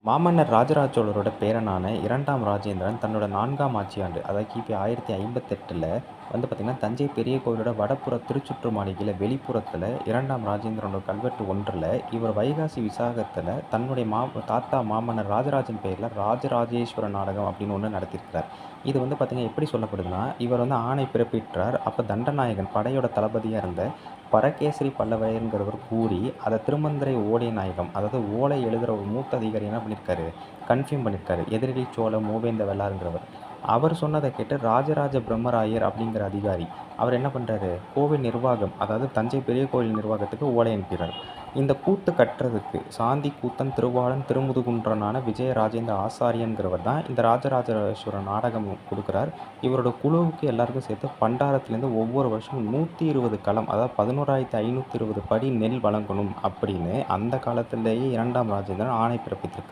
மாமன்னர் ராஜராஜ சோழரோட பேரனான 2ஆம் ராஜேந்திரன் தன்னோட 4ஆம் ஆட்சியாண்டு, அதாவது கிபி 1058ல் பார்த்தீங்கன்னா, தஞ்சை பெரிய கோவிலோட வடபுற திருச்சுற்று மாளிகையில வெளிப்புறத்துல 2ஆம் ராஜேந்திரனோட கல்வெட்டு ஒன்றுல இவர் வைகாசி விசாகத்துல தன்னுடைய தாத்தா மாமன்னர் ராஜராஜன் பெயர்ல ராஜராஜேஸ்வர நாடகம் அப்படின்னு ஒண்ணு நடத்தியிருக்கிறார். இது பார்த்தீங்கன்னா எப்படி சொல்லப்படுதுன்னா, இவர் ஆணை பிறப்பிற்றார். அப்ப தண்டநாயகன் படையோட தளபதியா இருந்த பரகேசரி பல்லவரையர்ங்கிறவர் கூறி, அதை திருமந்திரை ஓலை நாயகம், அதாவது ஓலை எழுதுகிற ஒரு மூத்த அதிகாரி என்ன பண்ணியிருக்காரு, கன்ஃபியூம் பண்ணியிருக்காரு. எதிரடி சோழ மூவேந்த வெள்ளாருங்கிறவர். அவர் சொன்னதை கேட்டு ராஜராஜ பிரம்மராயர் அப்படிங்கிற அதிகாரி அவர் என்ன பண்ணுறாரு, கோவில் நிர்வாகம், அதாவது தஞ்சை பெரிய கோவில் நிர்வாகத்துக்கு ஓலை அனுப்புகிறார். இந்த கூத்து கட்டுறதுக்கு சாந்தி கூத்தன் திருவாளன் திருமுதுகுன்றனான விஜய ராஜேந்திர ஆசாரியன்கிறவர் தான் இந்த ராஜராஜேஸ்வரர் நாடகம் கொடுக்குறார். இவரோட குழுவுக்கு எல்லாருக்கும் சேர்த்து பண்டாரத்துலேருந்து ஒவ்வொரு வருஷமும் 120 களம், அதாவது 11,520 படி நெல் வழங்கணும் அப்படின்னு அந்த காலத்திலேயே 2ஆம் ராஜேந்திரன் ஆணை பிறப்பித்திருக்கார்.